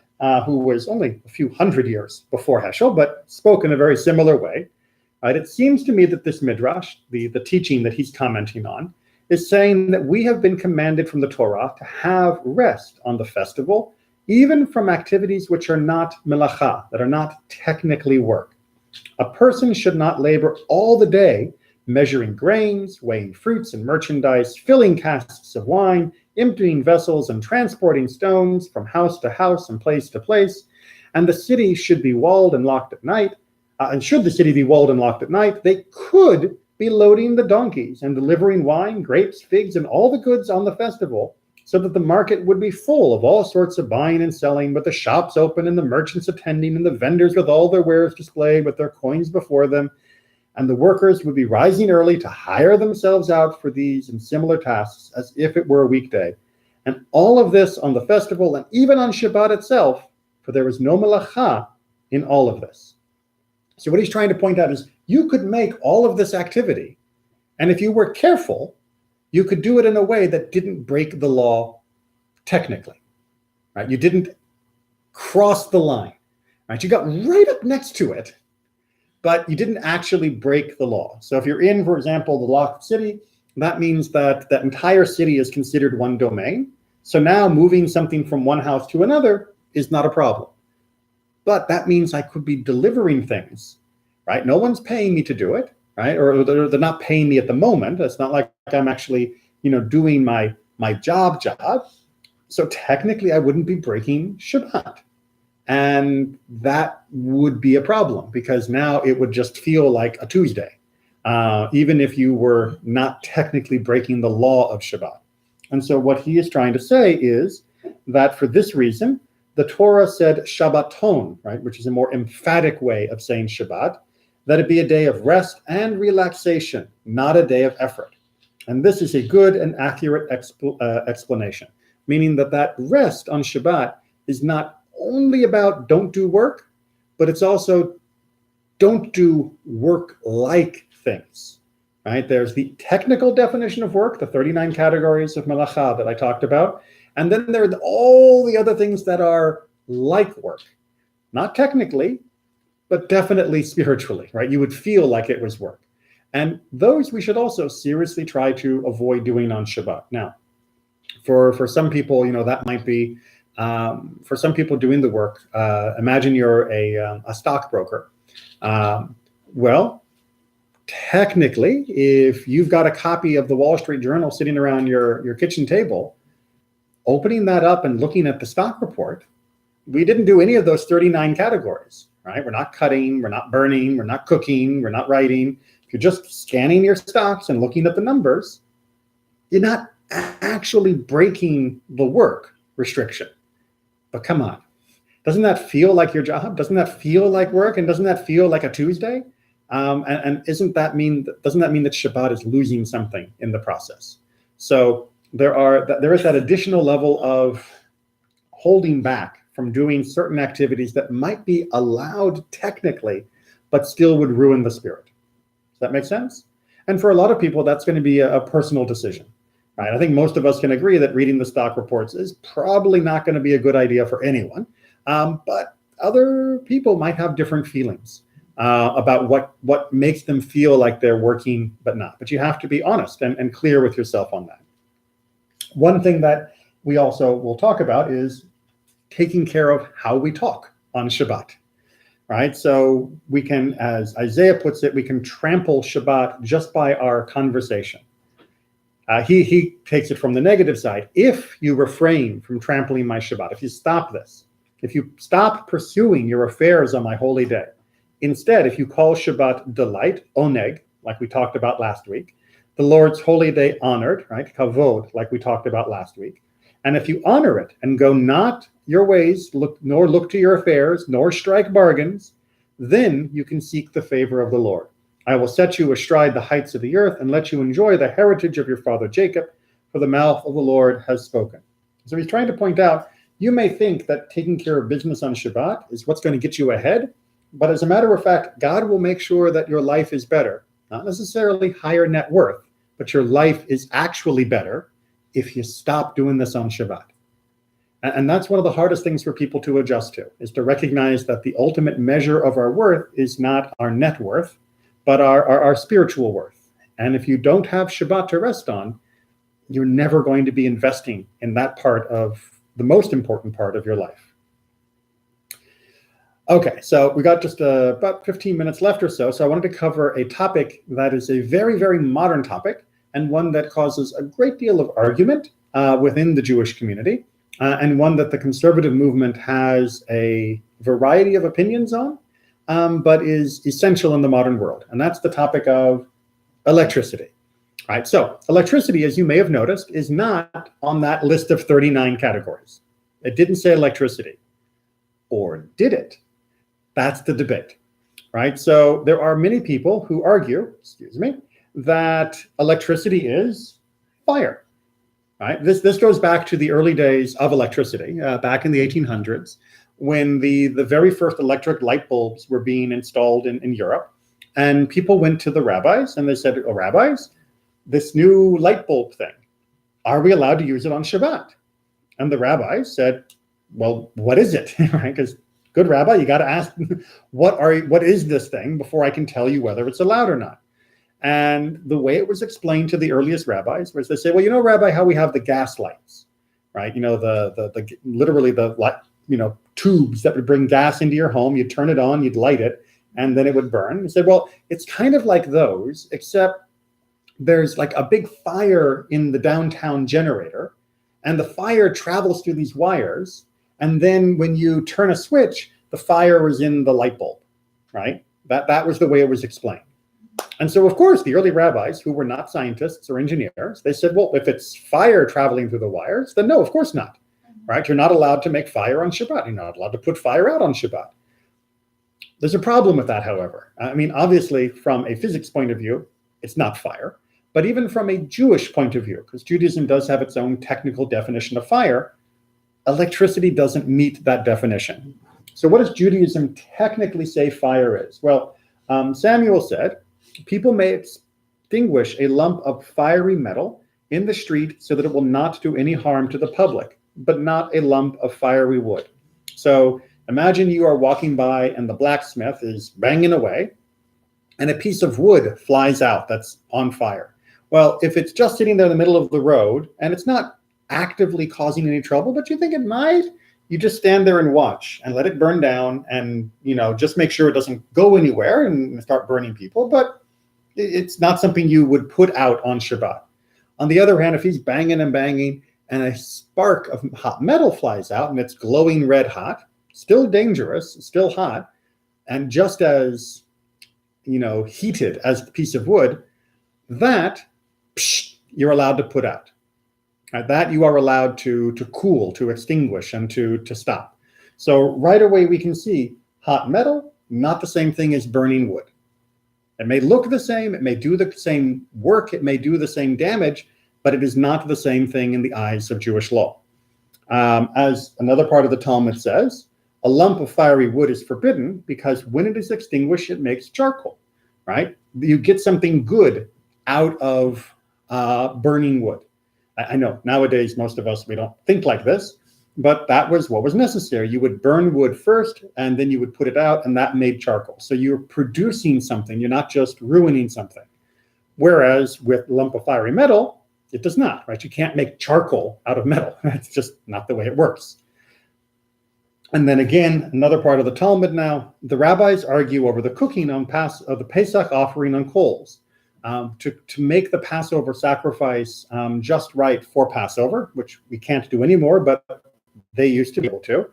who was only a few hundred years before Heschel, but spoke in a very similar way. Right? It seems to me that this midrash, the teaching that he's commenting on, is saying that we have been commanded from the Torah to have rest on the festival, even from activities which are not melacha, that are not technically work. A person should not labor all the day measuring grains, weighing fruits and merchandise, filling casks of wine, emptying vessels, and transporting stones from house to house and place to place. And the city should be walled and locked at night. And should the city be walled and locked at night, they could be loading the donkeys and delivering wine, grapes, figs, and all the goods on the festival, so that the market would be full of all sorts of buying and selling, with the shops open and the merchants attending and the vendors with all their wares displayed with their coins before them. And the workers would be rising early to hire themselves out for these and similar tasks as if it were a weekday. And all of this on the festival and even on Shabbat itself, for there was no melacha in all of this. So what he's trying to point out is you could make all of this activity, and if you were careful, you could do it in a way that didn't break the law technically, right? You didn't cross the line, right? You got right up next to it, but you didn't actually break the law. So if you're in, for example, the locked city, that means that that entire city is considered one domain. So now moving something from one house to another is not a problem. But that means I could be delivering things, right? No one's paying me to do it, right? Or they're not paying me at the moment. It's not like I'm actually, doing my job. So technically I wouldn't be breaking Shabbat. And that would be a problem because now it would just feel like a Tuesday, even if you were not technically breaking the law of Shabbat. And so what he is trying to say is that for this reason, the Torah said Shabbaton, right, which is a more emphatic way of saying Shabbat, that it be a day of rest and relaxation, not a day of effort. And this is a good and accurate explanation, meaning that rest on Shabbat is not only about don't do work, but it's also don't do work-like things, right? There's the technical definition of work, the 39 categories of malacha that I talked about. And then there are all the other things that are like work, not technically, but definitely spiritually, right? You would feel like it was work. And those we should also seriously try to avoid doing on Shabbat. Now, for some people, that might be, for some people doing the work, imagine you're a stockbroker. Well, technically, if you've got a copy of the Wall Street Journal sitting around your kitchen table, opening that up and looking at the stock report, we didn't do any of those 39 categories, right? We're not cutting, we're not burning, we're not cooking, we're not writing. If you're just scanning your stocks and looking at the numbers, you're not actually breaking the work restriction. But come on, doesn't that feel like your job? Doesn't that feel like work? And doesn't that feel like a Tuesday? And doesn't that mean that Shabbat is losing something in the process? So there is that additional level of holding back from doing certain activities that might be allowed technically, but still would ruin the spirit. Does that make sense? And for a lot of people, that's going to be a personal decision, right? I think most of us can agree that reading the stock reports is probably not going to be a good idea for anyone, but other people might have different feelings about what makes them feel like they're working but not. But you have to be honest and clear with yourself on that. One thing that we also will talk about is taking care of how we talk on Shabbat, right? So we can, as Isaiah puts it, we can trample Shabbat just by our conversation. He takes it from the negative side. If you refrain from trampling my Shabbat, if you stop this, if you stop pursuing your affairs on my holy day, instead, if you call Shabbat delight, oneg, like we talked about last week, the Lord's holy day honored, right, kavod, like we talked about last week, and if you honor it and go not your ways, nor look to your affairs, nor strike bargains, then you can seek the favor of the Lord. I will set you astride the heights of the earth and let you enjoy the heritage of your father Jacob, for the mouth of the Lord has spoken. So he's trying to point out, you may think that taking care of business on Shabbat is what's going to get you ahead, but as a matter of fact, God will make sure that your life is better, not necessarily higher net worth, but your life is actually better if you stop doing this on Shabbat. And that's one of the hardest things for people to adjust to, is to recognize that the ultimate measure of our worth is not our net worth, but our spiritual worth. And if you don't have Shabbat to rest on, you're never going to be investing in that part of the most important part of your life. Okay, so we got just about 15 minutes left or so. So I wanted to cover a topic that is a very, very modern topic, and one that causes a great deal of argument within the Jewish community, and one that the conservative movement has a variety of opinions on, but is essential in the modern world. And that's the topic of electricity. All right, so electricity, as you may have noticed, is not on that list of 39 categories. It didn't say electricity. Or did it? That's the debate, right? So there are many people who argue, that electricity is fire, right? This goes back to the early days of electricity, back in the 1800s, when the very first electric light bulbs were being installed in Europe. And people went to the rabbis and they said, oh, rabbis, this new light bulb thing, are we allowed to use it on Shabbat? And the rabbis said, well, what is it? Right? Because good rabbi, you got to ask, what is this thing before I can tell you whether it's allowed or not? And the way it was explained to the earliest rabbis was they say, well, Rabbi, how we have the gas lights, right? The literally the light, tubes that would bring gas into your home. You'd turn it on, you'd light it, and then it would burn. They said, well, it's kind of like those, except there's like a big fire in the downtown generator, and the fire travels through these wires. And then when you turn a switch, the fire was in the light bulb, right? That was the way it was explained. And so, of course, the early rabbis, who were not scientists or engineers, they said, well, if it's fire traveling through the wires, then no, of course not, right? You're not allowed to make fire on Shabbat. You're not allowed to put fire out on Shabbat. There's a problem with that, however. I mean, obviously, from a physics point of view, it's not fire. But even from a Jewish point of view, because Judaism does have its own technical definition of fire, electricity doesn't meet that definition. So what does Judaism technically say fire is? Well, Samuel said, people may extinguish a lump of fiery metal in the street so that it will not do any harm to the public, but not a lump of fiery wood. So imagine you are walking by and the blacksmith is banging away and a piece of wood flies out that's on fire. Well, if it's just sitting there in the middle of the road and it's not actively causing any trouble, but you think it might, you just stand there and watch and let it burn down and, just make sure it doesn't go anywhere and start burning people. But it's not something you would put out on Shabbat. On the other hand, if he's banging and banging and a spark of hot metal flies out and it's glowing red hot, still dangerous, still hot, and just as, heated as the piece of wood, that you're allowed to put out. That you are allowed to cool, to extinguish, and to stop. So right away we can see hot metal, not the same thing as burning wood. It may look the same, it may do the same work, it may do the same damage, but it is not the same thing in the eyes of Jewish law. As another part of the Talmud says, a lump of fiery wood is forbidden because when it is extinguished, it makes charcoal, right? You get something good out of burning wood. I know nowadays most of us, we don't think like this, but that was what was necessary. You would burn wood first and then you would put it out and that made charcoal. So you're producing something, you're not just ruining something. Whereas with a lump of fiery metal, it does not, right? You can't make charcoal out of metal. It's just not the way it works. And then again, another part of the Talmud now, the rabbis argue over the cooking of the Pesach offering on coals. To make the Passover sacrifice just right for Passover, which we can't do anymore, but they used to be able to.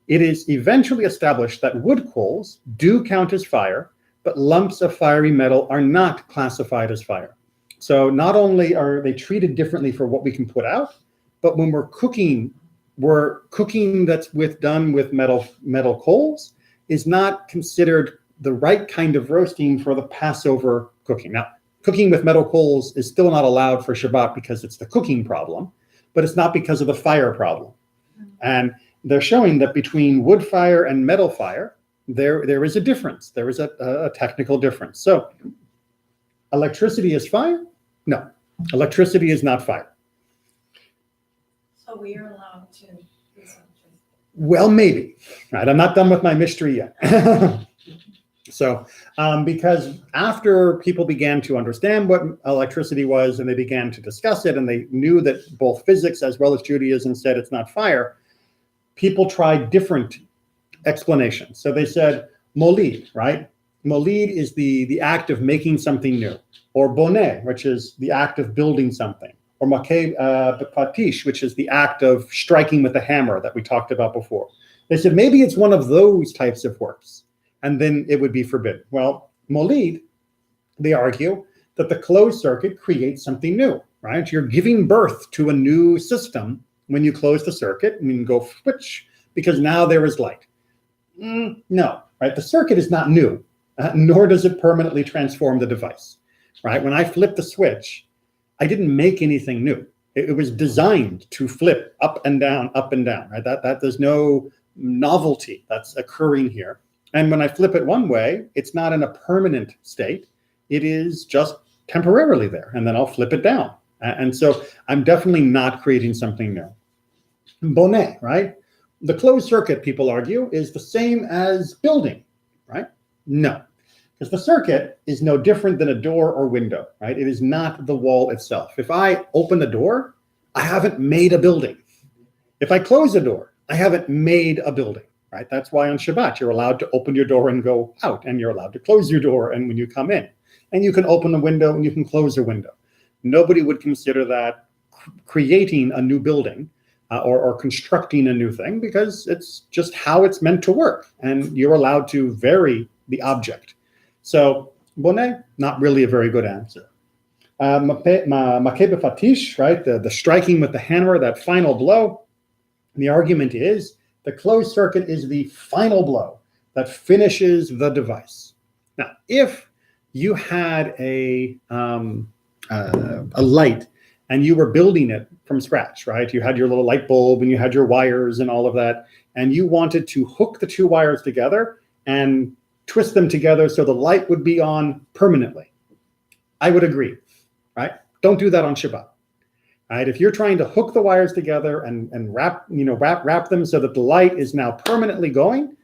It is eventually established that wood coals do count as fire, but lumps of fiery metal are not classified as fire. So not only are they treated differently for what we can put out, but when we're cooking that's done with metal coals is not considered the right kind of roasting for the Passover cooking. Now, cooking with metal coals is still not allowed for Shabbat because it's the cooking problem, but it's not because of the fire problem. And they're showing that between wood fire and metal fire, there is a difference. There is a technical difference. So electricity is fire? No, electricity is not fire. So we are allowed to do something. Well, maybe. Right, I'm not done with my mystery yet. So, because after people began to understand what electricity was and they began to discuss it and they knew that both physics as well as Judaism said it's not fire, people tried different explanations. So they said molid, right? Molid is the act of making something new, or boneh, which is the act of building something, or makeh b'patish, which is the act of striking with a hammer that we talked about before. They said maybe it's one of those types of works, and then it would be forbidden. Well, molid, they argue that the closed circuit creates something new, right? You're giving birth to a new system when you close the circuit and you go switch, because now there is light. No, right? The circuit is not new, nor does it permanently transform the device, right? When I flip the switch, I didn't make anything new. It was designed to flip up and down, right? That there's no novelty that's occurring here. And when I flip it one way, it's not in a permanent state. It is just temporarily there, and then I'll flip it down. And so I'm definitely not creating something new. Bonnet, right? The closed circuit, people argue, is the same as building, right? No, because the circuit is no different than a door or window, right? It is not the wall itself. If I open the door, I haven't made a building. If I close the door, I haven't made a building, right? That's why on Shabbat, you're allowed to open your door and go out, and you're allowed to close your door and when you come in. And you can open a window and you can close a window. Nobody would consider that creating a new building or constructing a new thing, because it's just how it's meant to work, and you're allowed to vary the object. So, bonnet, not really a very good answer. Makeh b'patish, right? The striking with the hammer, that final blow. The argument is the closed circuit is the final blow that finishes the device. Now, if you had a light and you were building it from scratch, right? You had your little light bulb and you had your wires and all of that, and you wanted to hook the two wires together and twist them together so the light would be on permanently. I would agree, right? Don't do that on Shabbat. Right? If you're trying to hook the wires together and wrap them so that the light is now permanently going,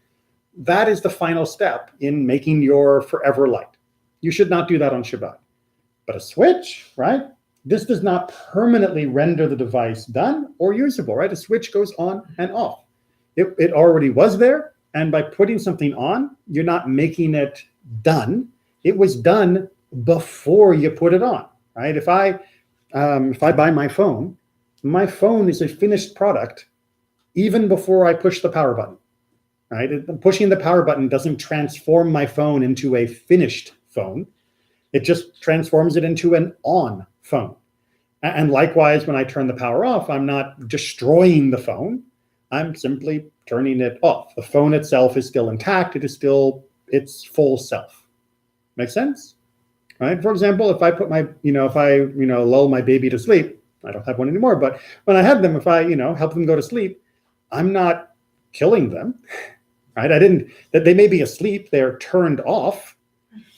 that is the final step in making your forever light. You should not do that on Shabbat. But a switch, right? This does not permanently render the device done or usable, right? A switch goes on and off. It already was there, and by putting something on, you're not making it done. It was done before you put it on, right? If I buy my phone is a finished product even before I push the power button, right? Pushing the power button doesn't transform my phone into a finished phone. It just transforms it into an on phone. And likewise, when I turn the power off, I'm not destroying the phone. I'm simply turning it off. The phone itself is still intact. It is still its full self. Make sense? Right? For example, if I put my, lull my baby to sleep, I don't have one anymore, but when I had them, if I, help them go to sleep, I'm not killing them, right? That they may be asleep, they're turned off,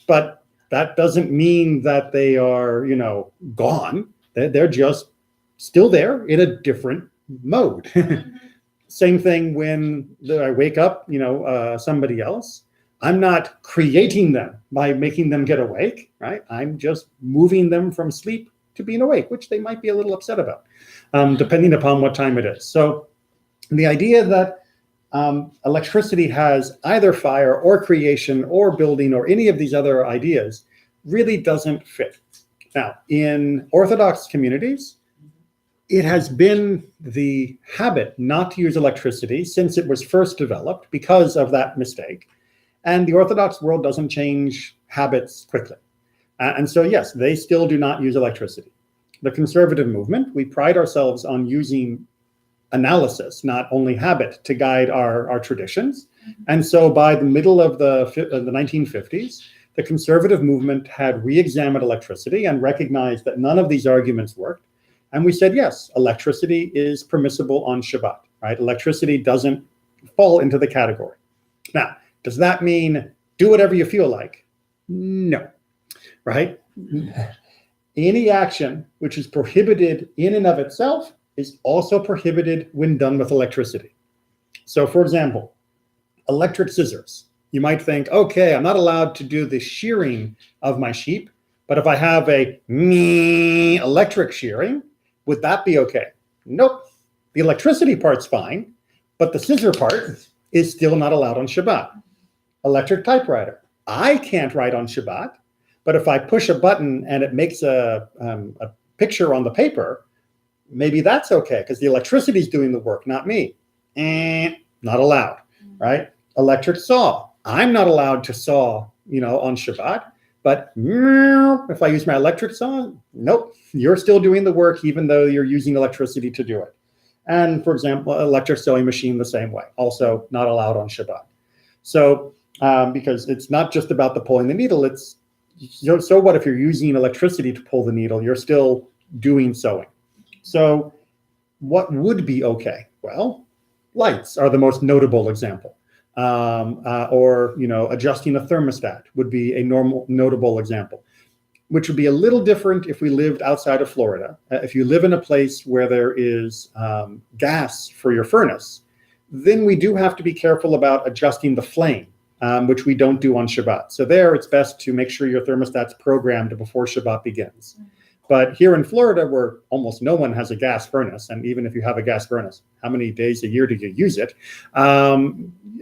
but that doesn't mean that they are, gone. They're just still there in a different mode. Same thing when I wake up, somebody else. I'm not creating them by making them get awake, right? I'm just moving them from sleep to being awake, which they might be a little upset about, depending upon what time it is. So the idea that electricity has either fire or creation or building or any of these other ideas really doesn't fit. Now, in Orthodox communities, it has been the habit not to use electricity since it was first developed because of that mistake. And the Orthodox world doesn't change habits quickly. And so, yes, they still do not use electricity. The conservative movement, we pride ourselves on using analysis, not only habit, to guide our traditions. And so by the middle of the 1950s, the conservative movement had re-examined electricity and recognized that none of these arguments worked. And we said, yes, electricity is permissible on Shabbat, right? Electricity doesn't fall into the category. Now, does that mean do whatever you feel like? No, right? Any action which is prohibited in and of itself is also prohibited when done with electricity. So for example, electric scissors. You might think, okay, I'm not allowed to do the shearing of my sheep, but if I have a electric shearing, would that be okay? Nope. The electricity part's fine, but the scissor part is still not allowed on Shabbat. Electric typewriter. I can't write on Shabbat, but if I push a button and it makes a picture on the paper, maybe that's okay because the electricity is doing the work, not me. Not allowed, right? Electric saw. I'm not allowed to saw, on Shabbat, but if I use my electric saw, nope, you're still doing the work even though you're using electricity to do it. And for example, electric sewing machine the same way, also not allowed on Shabbat. So because it's not just about the pulling the needle, it's so what if you're using electricity to pull the needle, you're still doing sewing. So what would be okay? Well, lights are the most notable example. Or adjusting a thermostat would be a notable example, which would be a little different if we lived outside of Florida. If you live in a place where there is gas for your furnace, then we do have to be careful about adjusting the flame, which we don't do on Shabbat. So there, it's best to make sure your thermostat's programmed before Shabbat begins. But here in Florida, where almost no one has a gas furnace, and even if you have a gas furnace, how many days a year do you use it?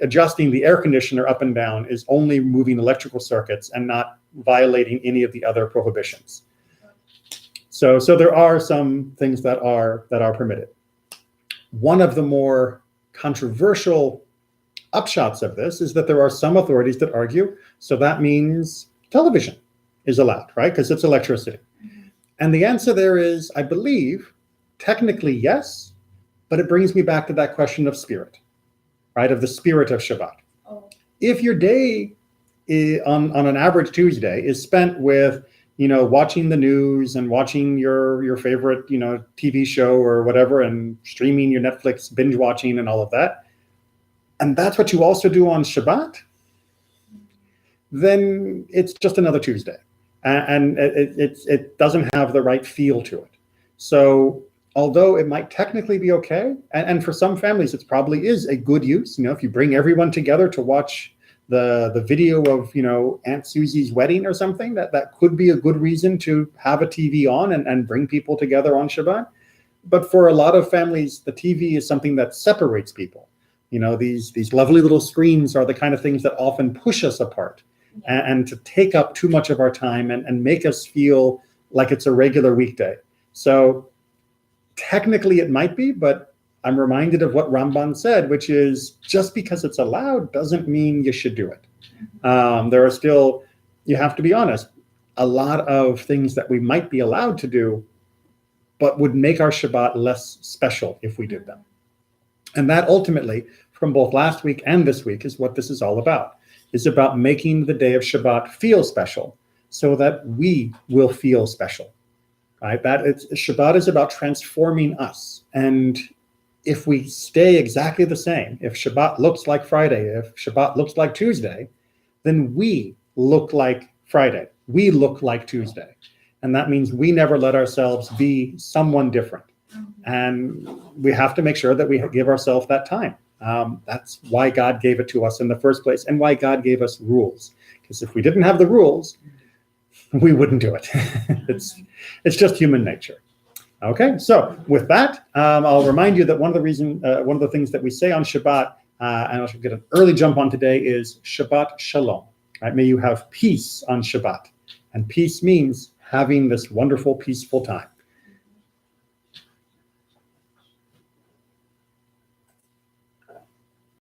Adjusting the air conditioner up and down is only moving electrical circuits and not violating any of the other prohibitions. So there are some things that are permitted. One of the more controversial upshots of this is that there are some authorities that argue, so that means television is allowed, right? Because it's electricity. And the answer there is, I believe, technically yes, but it brings me back to that question of spirit, right? Of the spirit of Shabbat. Oh. If your day on an average Tuesday is spent with, watching the news and watching your favorite, TV show or whatever, and streaming your Netflix, binge watching and all of that, and that's what you also do on Shabbat, then it's just another Tuesday. and it doesn't have the right feel to it. So although it might technically be okay, and for some families it probably is a good use, if you bring everyone together to watch the video of Aunt Susie's wedding or something, that could be a good reason to have a TV on and bring people together on Shabbat. But for a lot of families, the TV is something that separates people. These lovely little screens are the kind of things that often push us apart and to take up too much of our time and make us feel like it's a regular weekday. So technically it might be, but I'm reminded of what Ramban said, which is just because it's allowed doesn't mean you should do it. There are still, you have to be honest, a lot of things that we might be allowed to do, but would make our Shabbat less special if we did them. And that ultimately, from both last week and this week, is what this is all about. It's about making the day of Shabbat feel special so that we will feel special. Right? Shabbat is about transforming us. And if we stay exactly the same, if Shabbat looks like Friday, if Shabbat looks like Tuesday, then we look like Friday. We look like Tuesday. And that means we never let ourselves be someone different. And we have to make sure that we give ourselves that time. That's why God gave it to us in the first place and why God gave us rules. Because if we didn't have the rules, we wouldn't do it. It's just human nature. Okay, so with that, I'll remind you that one of the things that we say on Shabbat, and I should get an early jump on today, is Shabbat Shalom. Right? May you have peace on Shabbat. And peace means having this wonderful, peaceful time.